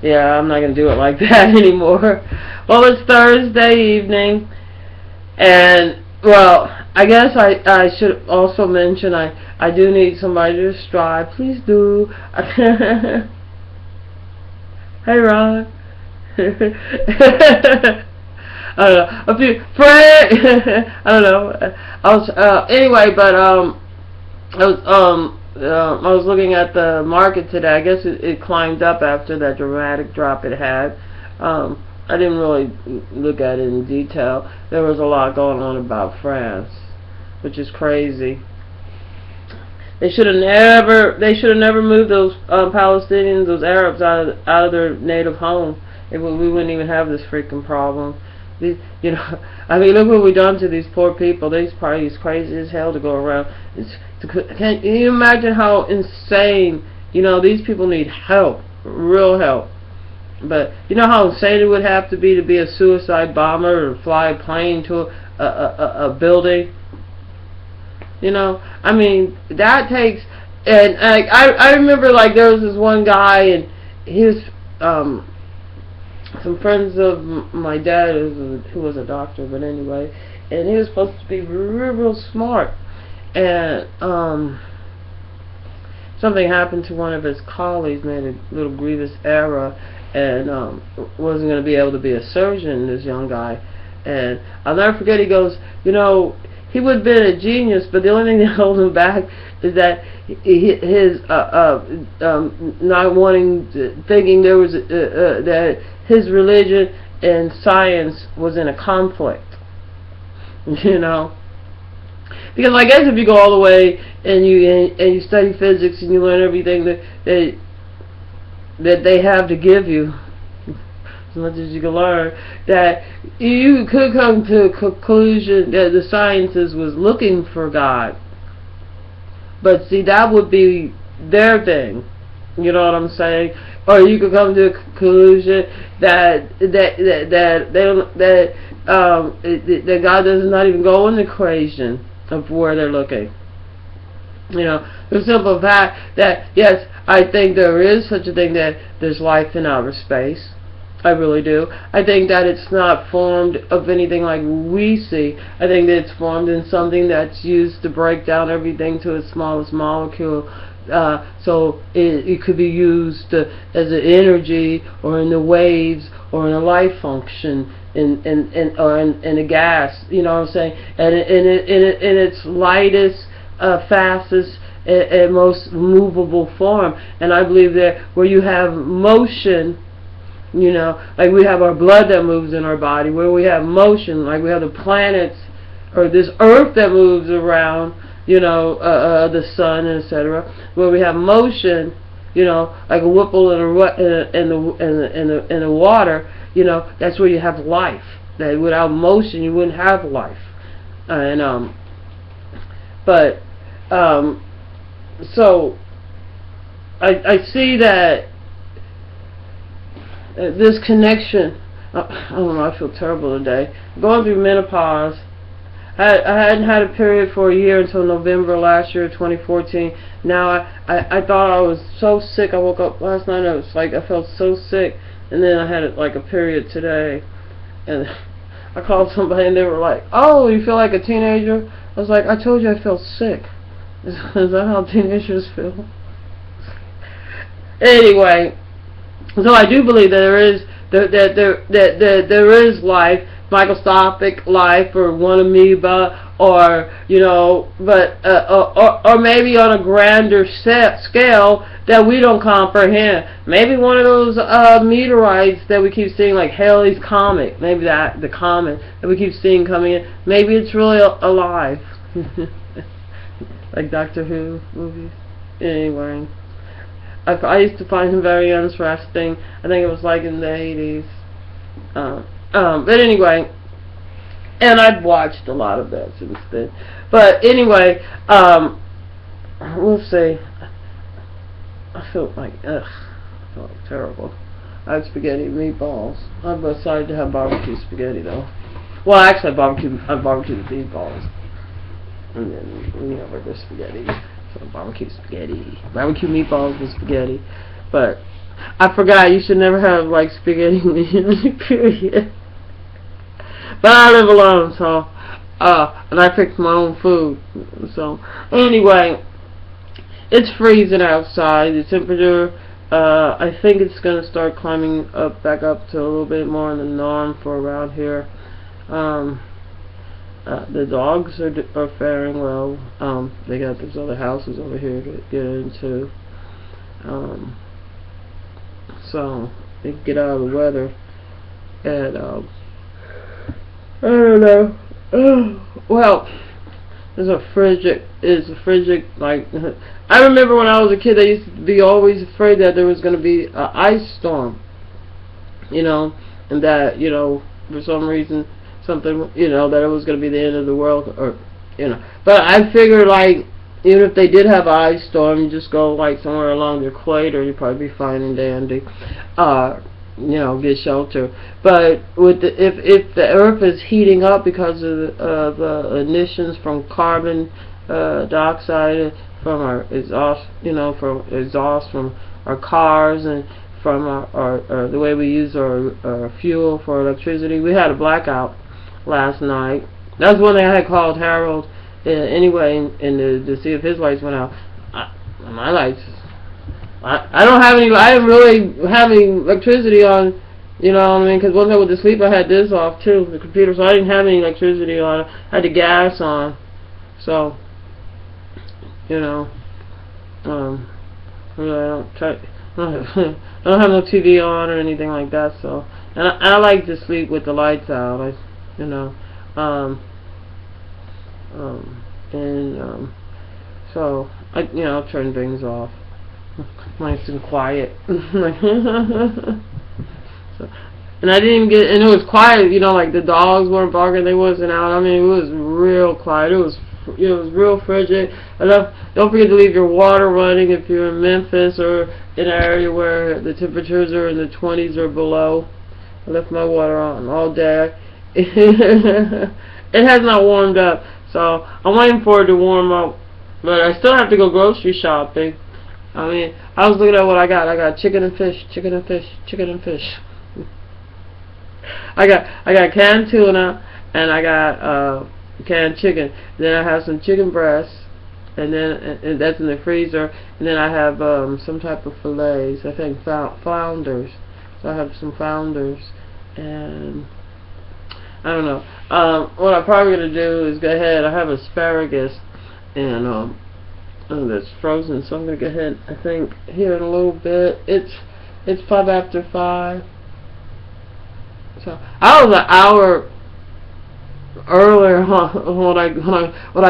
Yeah, I'm not going to do it like that anymore. Well, it's Thursday evening, and, well, I guess I should also mention I do need somebody to strive. Please do. Hey, Ron. I don't know. A few Frank. I don't know. I was anyway, but I was looking at the market today. I guess it climbed up after that dramatic drop it had. I didn't really look at it in detail. There was a lot going on about France, which is crazy. They should have never moved those Palestinians, those Arabs out of their native home. We wouldn't even have this freaking problem. I mean, look what we've done to these poor people. These parties crazy as hell to go around. Can you imagine how insane? These people need help, real help. But you know how insane it would have to be a suicide bomber or fly a plane to a building. I mean, that takes. And I remember, like, there was this one guy, and he was some friends of my dad who was a doctor, but anyway, and he was supposed to be real smart, and something happened to one of his colleagues, made a little grievous error, and wasn't going to be able to be a surgeon, this young guy. And I'll never forget, he goes, he would have been a genius, but the only thing that held him back is that his not wanting thinking there was that his religion and science was in a conflict. Because I guess if you go all the way and you study physics and you learn everything that they have to give you, as much as you can learn, that you could come to a conclusion that the sciences was looking for God. But see, that would be their thing. You know what I'm saying? Or you could come to a conclusion that God does not even go in the equation of where they're looking. The simple fact that, yes, I think there is such a thing that there's life in outer space. I really do. I think that it's not formed of anything like we see. I think that it's formed in something that's used to break down everything to its smallest molecule. So it could be used as an energy, or in the waves, or in a life function, or in a gas. You know what I'm saying? And in its lightest, fastest, and most movable form. And I believe that where you have motion, like we have our blood that moves in our body, where we have motion, like we have the planets, or this earth that moves around, the sun, etc. Where we have motion, like a whipple in the water, that's where you have life. That without motion you wouldn't have life. So I see that this connection. I don't know, I feel terrible today. Going through menopause. I hadn't had a period for a year until November last year, 2014. Now I thought I was so sick. I woke up last night, I felt so sick, and then I had a period today. And I called somebody and they were like, "Oh, you feel like a teenager?" I was like, "I told you I felt sick." Is that how teenagers feel? Anyway, so I do believe that there is life, microscopic life, or one amoeba, or or maybe on a grander scale that we don't comprehend. Maybe one of those meteorites that we keep seeing, like Halley's Comet. Maybe the comet that we keep seeing coming in. Maybe it's really alive. Like Doctor Who movies. Anyway, I used to find him very interesting. I think it was like in the 80s. But anyway, and I've watched a lot of that since then. But anyway, we'll see. I feel like terrible. I had spaghetti and meatballs. I decided to have barbecue spaghetti though. Well, actually, I barbecued the meatballs. And then, regular spaghetti. So barbecue spaghetti. Barbecue meatballs with spaghetti. But I forgot, you should never have, like, spaghetti period. But I live alone, so, and I fix my own food. So, anyway, it's freezing outside. The temperature, I think it's going to start climbing back up to a little bit more than the norm for around here. The dogs are faring well. They got these other houses over here to get into. So they can get out of the weather. And I don't know. Well, it's a frigid, like, I remember when I was a kid, I used to be always afraid that there was going to be an ice storm, you know, and that, you know, for some reason, something, you know, that it was going to be the end of the world, or, you know, but I figured, like, even if they did have an ice storm, you just go, like, somewhere along the equator, you'd probably be fine and dandy, you know, get shelter. But with the, if the earth is heating up because of emissions from carbon dioxide from our exhaust, you know, from exhaust from our cars and from our the way we use our fuel for electricity. We had a blackout last night. That's one thing I had called Harold anyway, and to see if his lights went out. My lights. I don't have any. I didn't really have any electricity on. You know what I mean? Because one night with the sleep, I had this off too, the computer, so I didn't have any electricity on. I had the gas on. So, you know, really, I don't try. I don't have no TV on or anything like that. So, and I like to sleep with the lights out. You know, so I, you know, I'll turn things off. Nice and quiet. So, and I didn't even get, and it was quiet, you know, like the dogs weren't barking, they wasn't out. I mean, it was real quiet. It was real frigid. Don't forget to leave your water running if you're in Memphis or in an area where the temperatures are in the 20s or below. I left my water on all day. It has not warmed up, so I'm waiting for it to warm up. But I still have to go grocery shopping. I mean, I was looking at what I got. I got chicken and fish, chicken and fish, chicken and fish. I got canned tuna, and I got canned chicken. Then I have some chicken breasts, and then and that's in the freezer. And then I have some type of fillets. I think flounders. So I have some flounders, and I don't know. What I'm probably gonna do is go ahead. I have asparagus, and that's frozen, so I'm gonna go ahead. I think here in a little bit. It's 5:05. So I was an hour earlier what I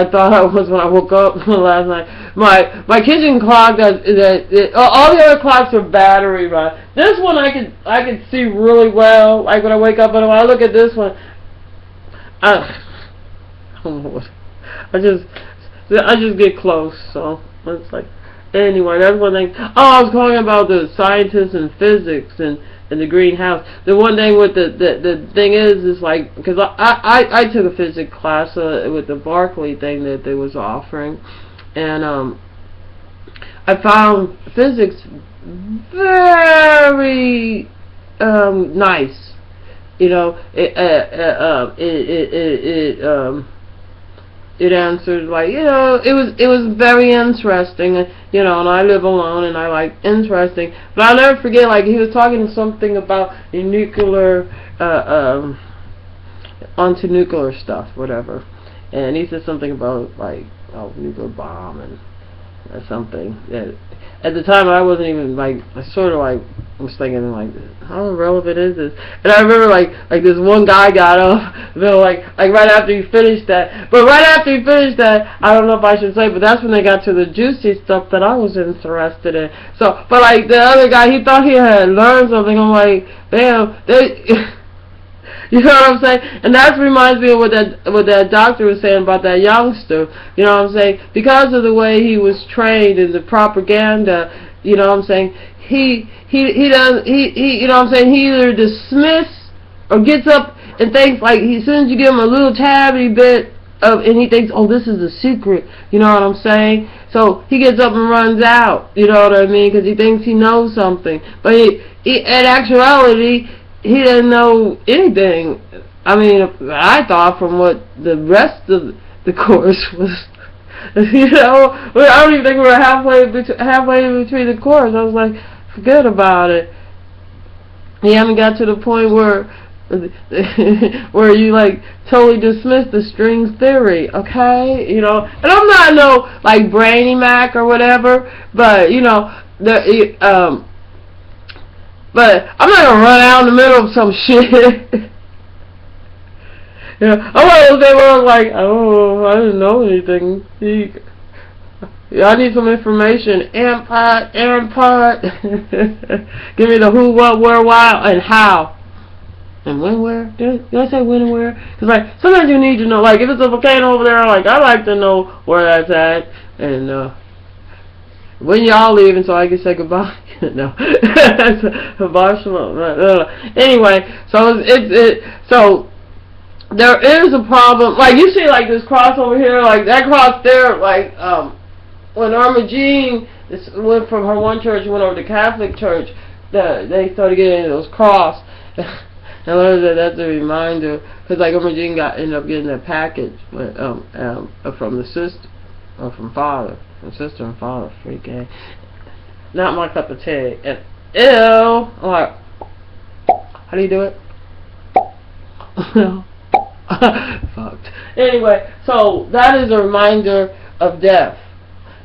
thought I was when I woke up last night. My kitchen clock all the other clocks are battery run. This one I could see really well. Like when I wake up and when I look at this one, I don't know what. I just get close, so it's like, anyway, that's one thing. Oh, I was calling about the scientists and physics and the greenhouse. The one thing with the thing is like, because I took a physics class with the Barkley thing that they was offering, and I found physics very nice. You know, it answered, like, you know, it was very interesting, you know, and I live alone and I like interesting, but I'll never forget, like, he was talking something about the nuclear onto nuclear stuff, whatever, and he said something about, like, nuclear bomb and something that at the time I wasn't even, like, I sort of like was thinking, like, how relevant is this? And I remember like this one guy got up, like right after he finished that. But right after he finished that, I don't know if I should say, but that's when they got to the juicy stuff that I was interested in. So, but like the other guy, he thought he had learned something. I'm like, damn, you know what I'm saying? And that reminds me of what that doctor was saying about that youngster. You know what I'm saying? Because of the way he was trained in the propaganda, you know what I'm saying? He you know what I'm saying? He either dismisses or gets up and thinks, like, as soon as you give him a little tabby bit of, and he thinks, oh, this is a secret. You know what I'm saying? So So he gets up and runs out, you know what I mean, because he thinks he knows something. But in actuality, he doesn't know anything. I mean, I thought from what the rest of the course was, you know, I don't even think we were halfway between the course. I was like, forget about it. He haven't got to the point where where you like totally dismiss the strings theory, okay? You know, and I'm not no like brainy Mac or whatever, but you know, but I'm not gonna run out in the middle of some shit. You know, I'm one of those days where I was like, oh, I didn't know anything. I need some information. Aaron Pot. Give me the who, what, where, why, and how. And when, where? Did I say when and where? Because, like, sometimes you need to know. Like, if it's a volcano over there, like, I like to know where that's at. And, when y'all leaving so I can say goodbye. No. That's emotional. Anyway, so there is a problem. Like, you see, like, this cross over here, like, that cross there, like, when Irma Jean went from her one church and went over to Catholic church, they started getting those cross. And I learned that that's a reminder, because like Irma Jean ended up getting a package from the sister, or from sister and father, freak eh. Not my cup of tea. And ew, I'm like, how do you do it? Fucked. Anyway, so that is a reminder of death.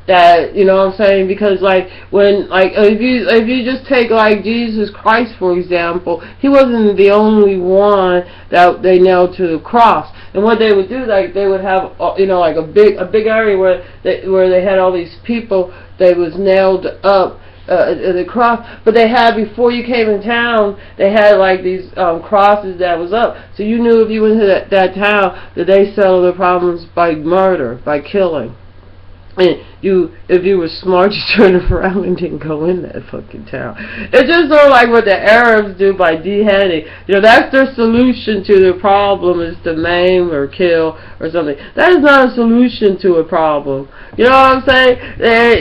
That, you know what I'm saying, because like when, like, if you just take like Jesus Christ for example, he wasn't the only one that they nailed to the cross. And what they would do, like, they would have, you know, like a big area where they had all these people that was nailed up the cross, but they had, before you came in town, they had like these crosses that was up, so you knew if you went to that town that they settled their problems by murder, by killing. And if you were smart, you turned around and didn't go in that fucking town. It's just sort of like what the Arabs do by beheading. You know, that's their solution to the problem, is to maim or kill or something. That is not a solution to a problem. You know what I'm saying?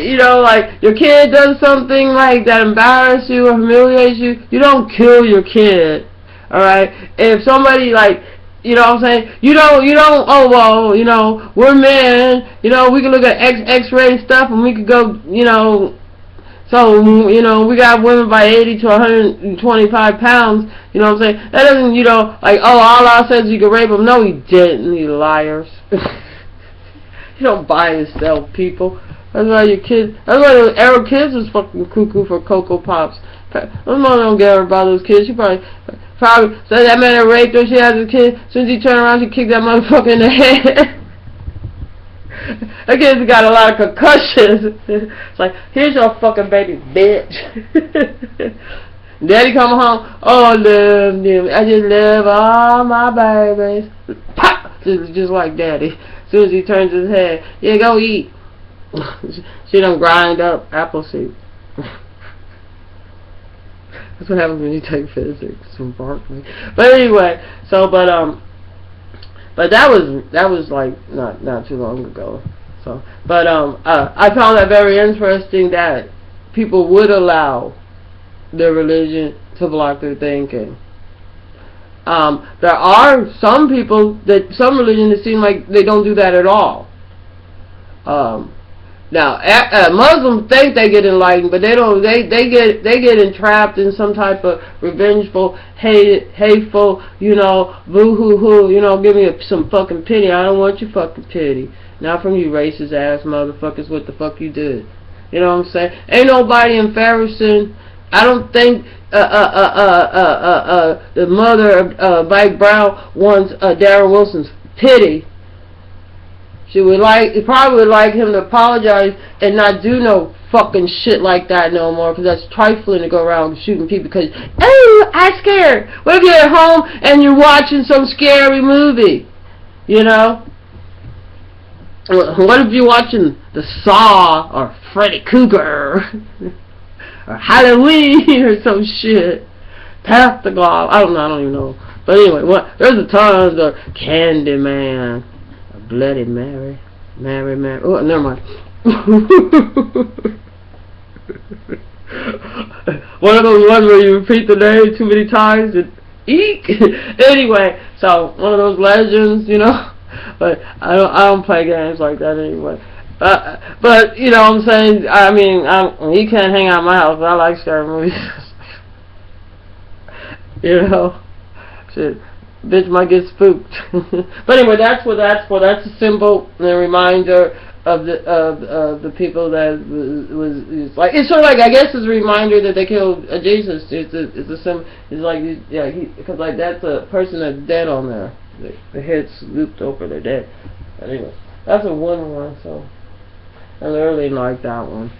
You know, like, your kid does something like that embarrasses you or humiliates you, you don't kill your kid. Alright? If somebody, like, you know what I'm saying? You don't, oh, well, you know, we're men, you know, we can look at X-ray stuff and we could go, you know, so, you know, we got women by 80 to 125 pounds, you know what I'm saying? That doesn't, you know, like, oh, Allah says you can rape them. No, he didn't, you liars. You don't buy and sell people. That's why that's why the Arab kids is fucking cuckoo for Cocoa Pops. Those mother don't care about those kids. She probably so that man that raped her, she has a kid. As soon as he turned around, she kicked that motherfucker in the head. That kid's got a lot of concussions. It's like, here's your fucking baby, bitch. Daddy come home, oh, I love them. I just love all my babies. Pop! Just like daddy. As soon as he turns his head, yeah, go eat. She done grind up apple seed. That's what happens when you take physics from Berkeley. But anyway, so but that was like not too long ago. So but I found that very interesting that people would allow their religion to block their thinking. There are some people some religions that seem like they don't do that at all. Now, Muslims think they get enlightened, but they don't. They get entrapped in some type of revengeful, hateful, you know, boo-hoo-hoo, you know, give me some fucking pity. I don't want your fucking pity. Not from you racist ass motherfuckers. What the fuck you did? You know what I'm saying? Ain't nobody embarrassing. I don't think the mother of Mike Brown wants Darren Wilson's pity. She probably would like him to apologize and not do no fucking shit like that no more, because that's trifling to go around shooting people because, oh, I'm scared. What if you're at home and you're watching some scary movie? You know? What if you're watching The Saw or Freddy Krueger or Halloween or some shit? Path to God. I don't even know. But anyway, there's a ton of Candyman. Bloody Mary. Oh, never mind. One of those ones where you repeat the name too many times and eek. Anyway, so one of those legends, you know. But I don't play games like that anyway. But you know what I'm saying? I mean, he can't hang out at my house, but I like scary movies. You know, shit, bitch might get spooked. But anyway, that's what that's for. That's a symbol and a reminder of the people that was like, it's sort of like, I guess it's a reminder that they killed Jesus. It's a symbol. It's like, yeah, because like that's a person that's dead on there. The head's looped over, they're dead. But anyway, that's a one. So I really like that one.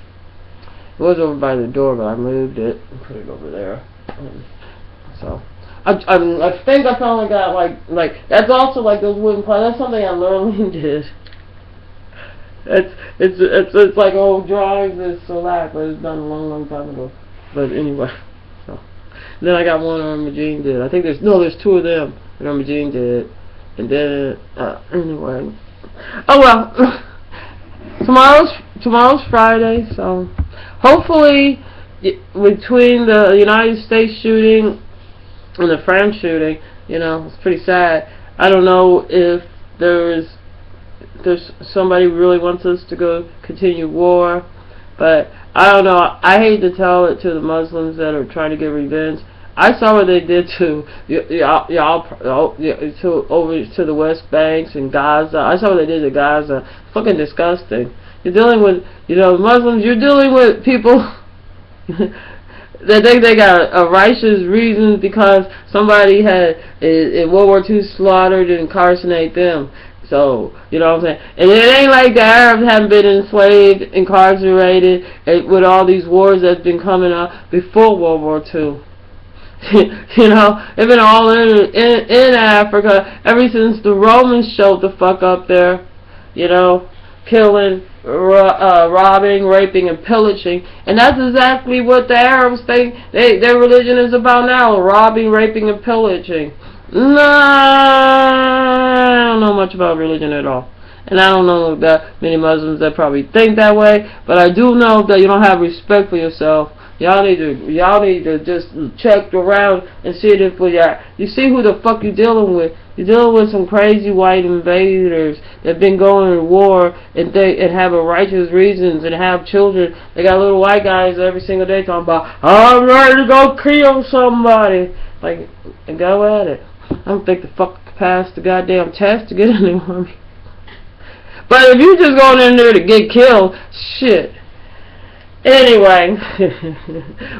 It was over by the door, but I moved it and put it over there. So I think I finally got like that's also like those wooden planks. That's something I literally did. It's like old drawings and select, but it's done a long time ago. But anyway, so then I got one Irma Jean did. I think there's two of them that Irma Jean did, and then anyway. Oh well, tomorrow's Friday, so hopefully between the United States shooting and the France shooting, you know, it's pretty sad. I don't know if there's somebody who really wants us to go continue war, but I don't know. I hate to tell it to the Muslims that are trying to get revenge. I saw what they did to over to the West Banks and Gaza. I saw what they did to Gaza. Fucking disgusting. You're dealing with, you know, Muslims. You're dealing with people that think they got a righteous reason because somebody had in World War II slaughtered and incarcerated them. So, you know what I'm saying? And it ain't like the Arabs haven't been enslaved, incarcerated, with all these wars that's been coming up before World War II. You know, they've been all in Africa ever since the Romans showed the fuck up there. You know, killing, robbing, raping, and pillaging. And that's exactly what the Arabs think their religion is about now: robbing, raping, and pillaging. No, I don't know much about religion at all. And I don't know that many Muslims that probably think that way, but I do know that you don't have respect for yourself. Y'all need to just check around and see if you see who the fuck you're dealing with. You're dealing with some crazy white invaders that been going to war and have a righteous reasons and have children. They got little white guys every single day talking about, I'm ready to go kill somebody. Like, go at it. I don't think the fuck could pass the goddamn test to get in the army. But if you just going in there to get killed, shit. Anyway,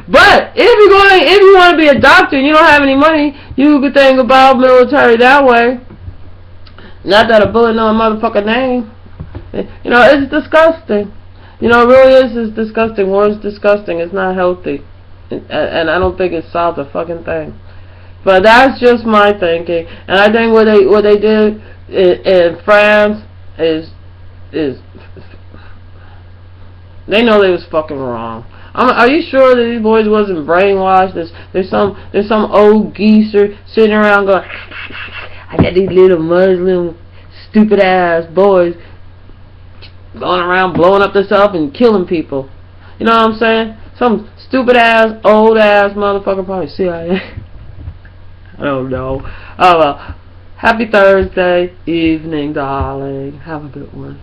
but if you want to be a doctor and you don't have any money, you could think about military that way. Not that a bullet know a motherfucking name. You know, it's disgusting. You know, it really is. It's disgusting. War is disgusting. It's not healthy, and I don't think it solves a fucking thing. But that's just my thinking, and I think what they did in France is they know they was fucking wrong. Are you sure that these boys wasn't brainwashed? There's some old geezer sitting around going, I got these little Muslim stupid ass boys going around blowing up themselves and killing people. You know what I'm saying? Some stupid ass, old ass motherfucker, probably CIA. I don't know. Oh well. Happy Thursday evening, darling. Have a good one.